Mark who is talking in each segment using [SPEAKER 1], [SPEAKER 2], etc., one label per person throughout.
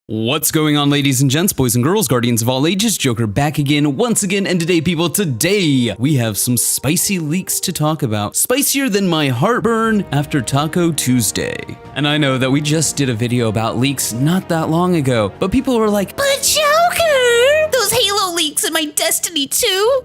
[SPEAKER 1] What's going on, ladies and gents, boys and girls, guardians of all ages, Joker back again, once again, and today, people, today we have some spicy leaks to talk about. Spicier than my heartburn after Taco Tuesday. And I know that we just did a video about leaks not that long ago, but people were like,
[SPEAKER 2] "But Joker, those Halo leaks in my Destiny 2?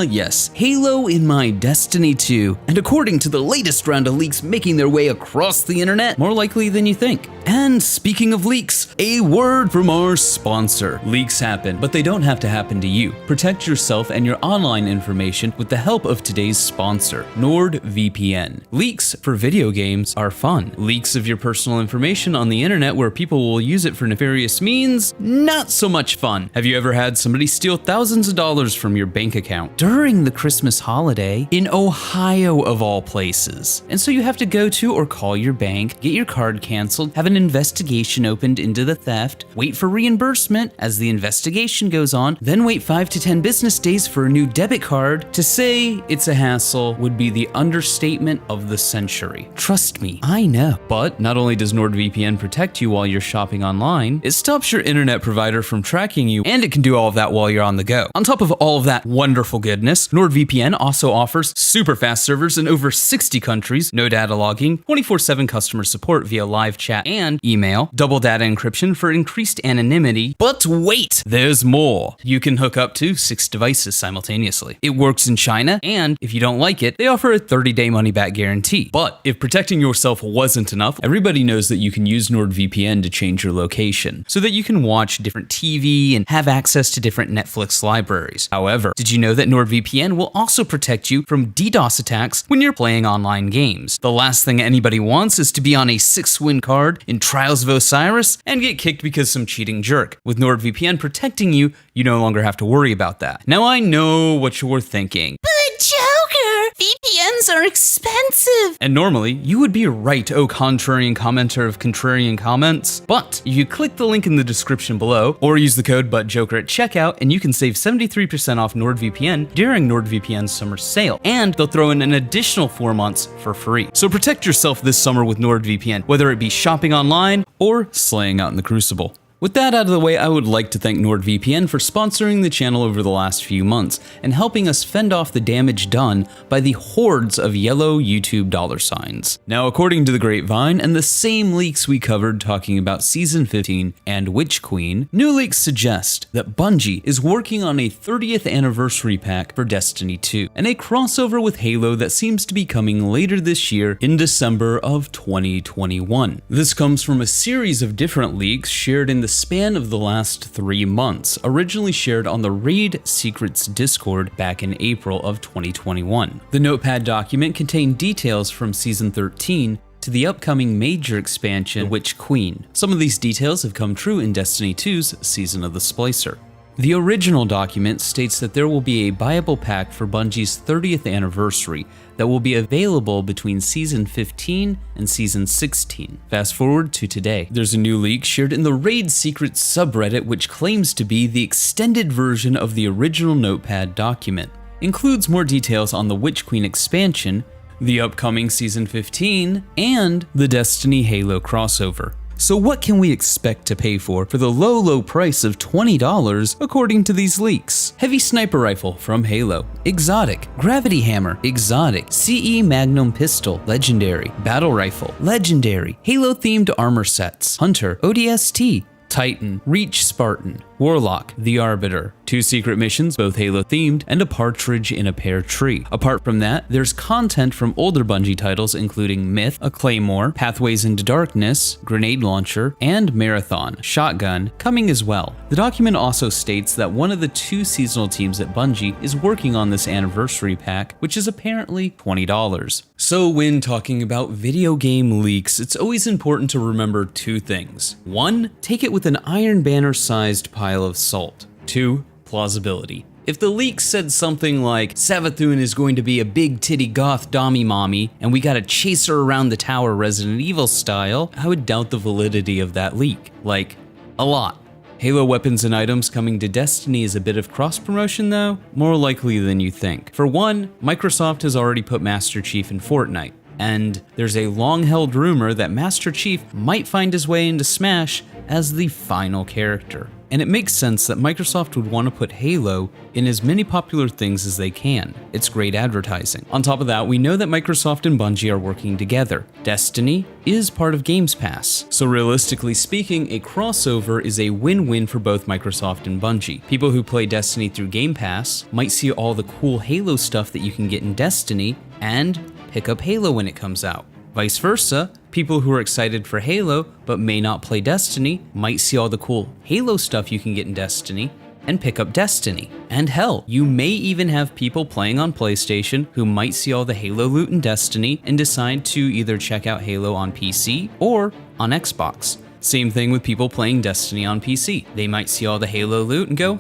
[SPEAKER 1] Yes, Halo in my Destiny 2. And according to the latest round of leaks making their way across the internet, more likely than you think. And speaking of leaks, a word from our sponsor. Leaks happen, but they don't have to happen to you. Protect yourself and your online information with the help of today's sponsor, NordVPN. Leaks for video games are fun. Leaks of your personal information on the internet where people will use it for nefarious means, not so much fun. Have you ever had somebody steal thousands of dollars from your bank account during the Christmas holiday in Ohio of all places? And so you have to go to or call your bank, get your card canceled, have an investigation opened into the theft, wait for reimbursement as the investigation goes on, then wait 5 to 10 business days for a new debit card. To say it's a hassle would be the understatement of the century. Trust me, I know. But not only does NordVPN protect you while you're shopping online, it stops your internet provider from tracking you, and it can do all of that while you're on the go. On top of all of that wonderful goodness, NordVPN also offers super fast servers in over 60 countries, no data logging, 24/7 customer support via live chat and email, double data encryption for increased anonymity. But wait, there's more. You can hook up to 6 devices simultaneously. It works in China, and if you don't like it, they offer a 30-day money-back guarantee. But if protecting yourself wasn't enough, everybody knows that you can use NordVPN to change your location so that you can watch different TV and have access to different Netflix libraries. However, did you know that NordVPN will also protect you from DDoS attacks when you're playing online games? The last thing anybody wants is to be on a 6-win card in Trials of Osiris and get kicked because some cheating jerk. With NordVPN protecting you, you no longer have to worry about that. Now I know what you're thinking.
[SPEAKER 2] But Joker, VPNs are expensive.
[SPEAKER 1] And normally, you would be right, oh contrarian commenter of contrarian comments. But you click the link in the description below, or use the code BUTTJOKER at checkout, and you can save 73% off NordVPN during NordVPN's summer sale. And they'll throw in an additional 4 months for free. So protect yourself this summer with NordVPN, whether it be shopping online or slaying out in the Crucible. With that out of the way, I would like to thank NordVPN for sponsoring the channel over the last few months and helping us fend off the damage done by the hordes of yellow YouTube dollar signs. Now, according to the grapevine and the same leaks we covered talking about Season 15 and Witch Queen, new leaks suggest that Bungie is working on a 30th anniversary pack for Destiny 2 and a crossover with Halo that seems to be coming later this year in December of 2021. This comes from a series of different leaks shared in the span of the last 3 months, originally shared on the Raid Secrets Discord back in April of 2021. The notepad document contained details from Season 13 to the upcoming major expansion, Witch Queen. Some of these details have come true in Destiny 2's Season of the Splicer. The original document states that there will be a buyable pack for Bungie's 30th anniversary that will be available between Season 15 and Season 16. Fast forward to today. There's a new leak shared in the Raid Secrets subreddit which claims to be the extended version of the original notepad document. Includes more details on the Witch Queen expansion, the upcoming Season 15, and the Destiny Halo crossover. So what can we expect to pay for the low price of $20 according to these leaks? Heavy sniper rifle from Halo, exotic. Gravity hammer, exotic. CE Magnum pistol, legendary. Battle rifle, legendary. Halo themed armor sets. Hunter, ODST. Titan, Reach Spartan, Warlock, The Arbiter, 2 secret missions, both Halo themed, and a partridge in a pear tree. Apart from that, there's content from older Bungie titles including Myth, a Claymore, Pathways into Darkness, Grenade Launcher, and Marathon, Shotgun, coming as well. The document also states that one of the 2 seasonal teams at Bungie is working on this anniversary pack, which is apparently $20. So when talking about video game leaks, it's always important to remember 2 things. 1, take it with an Iron Banner sized pile of salt. 2, plausibility. If the leak said something like, Savathun is going to be a big titty goth dommy mommy and we gotta chase her around the tower Resident Evil style, I would doubt the validity of that leak. Like, a lot. Halo weapons and items coming to Destiny is a bit of cross-promotion though, more likely than you think. For one, Microsoft has already put Master Chief in Fortnite. And there's a long-held rumor that Master Chief might find his way into Smash as the final character. And it makes sense that Microsoft would want to put Halo in as many popular things as they can. It's great advertising. On top of that, we know that Microsoft and Bungie are working together. Destiny is part of Games Pass, so realistically speaking, a crossover is a win-win for both Microsoft and Bungie. People who play Destiny through Game Pass might see all the cool Halo stuff that you can get in Destiny and pick up Halo when it comes out. Vice versa, people who are excited for Halo but may not play Destiny might see all the cool Halo stuff you can get in Destiny and pick up Destiny. And hell, you may even have people playing on PlayStation who might see all the Halo loot in Destiny and decide to either check out Halo on PC or on Xbox. Same thing with people playing Destiny on PC. They might see all the Halo loot and go,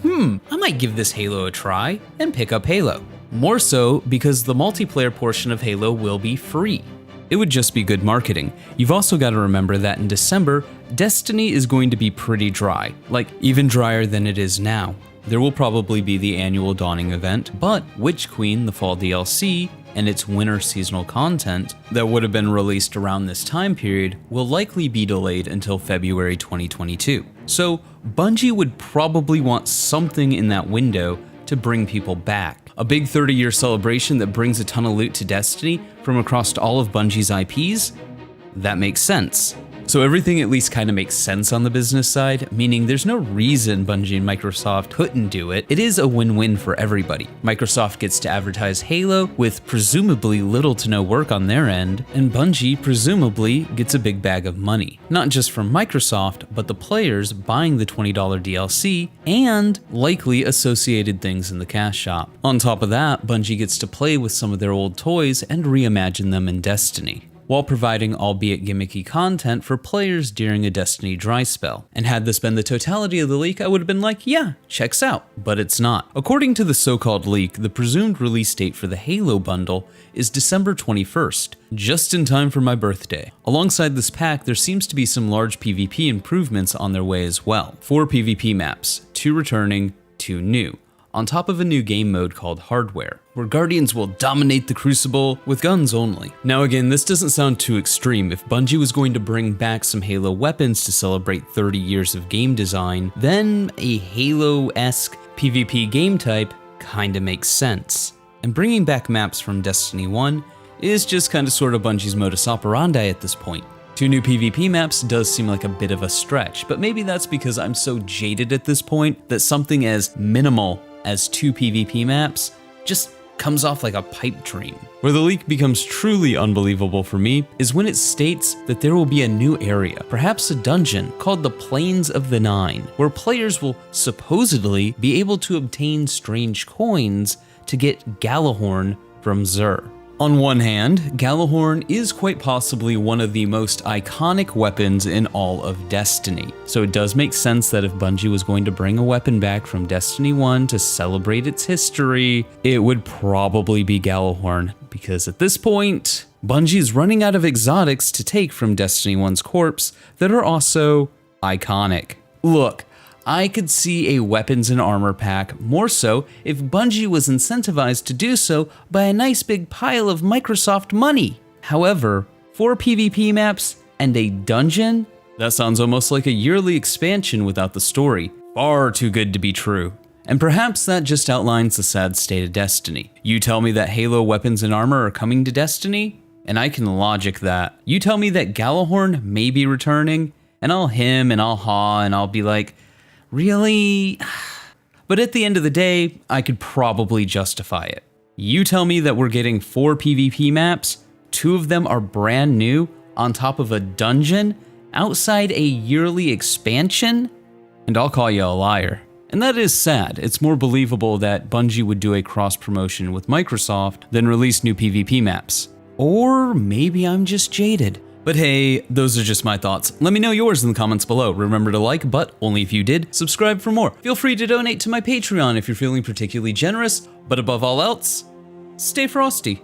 [SPEAKER 1] I might give this Halo a try and pick up Halo. More so because the multiplayer portion of Halo will be free. It would just be good marketing. You've also got to remember that in December, Destiny is going to be pretty dry, like even drier than it is now. There will probably be the annual Dawning event, but Witch Queen, the fall DLC, and its winter seasonal content that would have been released around this time period will likely be delayed until February 2022. So Bungie would probably want something in that window to bring people back. A big 30-year celebration that brings a ton of loot to Destiny from across all of Bungie's IPs? That makes sense. So everything at least kind of makes sense on the business side, meaning there's no reason Bungie and Microsoft couldn't do it. It is a win-win for everybody. Microsoft gets to advertise Halo with presumably little to no work on their end, and Bungie presumably gets a big bag of money. Not just from Microsoft, but the players buying the $20 DLC and likely associated things in the cash shop. On top of that, Bungie gets to play with some of their old toys and reimagine them in Destiny, while providing albeit gimmicky content for players during a Destiny dry spell. And had this been the totality of the leak, I would have been like, yeah, checks out, but it's not. According to the so-called leak, the presumed release date for the Halo bundle is December 21st, just in time for my birthday. Alongside this pack, there seems to be some large PvP improvements on their way as well. 4 PvP maps, 2 returning, 2 new, on top of a new game mode called Hardware, where Guardians will dominate the Crucible with guns only. Now again, this doesn't sound too extreme. If Bungie was going to bring back some Halo weapons to celebrate 30 years of game design, then a Halo-esque PvP game type kinda makes sense. And bringing back maps from Destiny 1 is just kinda sorta Bungie's modus operandi at this point. 2 new PvP maps does seem like a bit of a stretch, but maybe that's because I'm so jaded at this point that something as minimal as 2 PvP maps just comes off like a pipe dream. Where the leak becomes truly unbelievable for me is when it states that there will be a new area, perhaps a dungeon, called the Plains of the Nine, where players will supposedly be able to obtain strange coins to get Gjallarhorn from Xur. On one hand, Gjallarhorn is quite possibly one of the most iconic weapons in all of Destiny, so it does make sense that if Bungie was going to bring a weapon back from Destiny 1 to celebrate its history, it would probably be Gjallarhorn, because at this point, Bungie is running out of exotics to take from Destiny 1's corpse that are also iconic. Look, I could see a weapons and armor pack more so if Bungie was incentivized to do so by a nice big pile of Microsoft money. However, 4 PvP maps and a dungeon? That sounds almost like a yearly expansion without the story. Far too good to be true. And perhaps that just outlines the sad state of Destiny. You tell me that Halo weapons and armor are coming to Destiny, and I can logic that. You tell me that Gjallarhorn may be returning, and I'll hem and I'll haw and I'll be like, really? But at the end of the day, I could probably justify it. You tell me that we're getting 4 PvP maps, 2 of them are brand new, on top of a dungeon, outside a yearly expansion, and I'll call you a liar. And that is sad. It's more believable that Bungie would do a cross-promotion with Microsoft than release new PvP maps. Or maybe I'm just jaded. But hey, those are just my thoughts. Let me know yours in the comments below. Remember to like, but only if you did. Subscribe for more. Feel free to donate to my Patreon if you're feeling particularly generous. But above all else, stay frosty.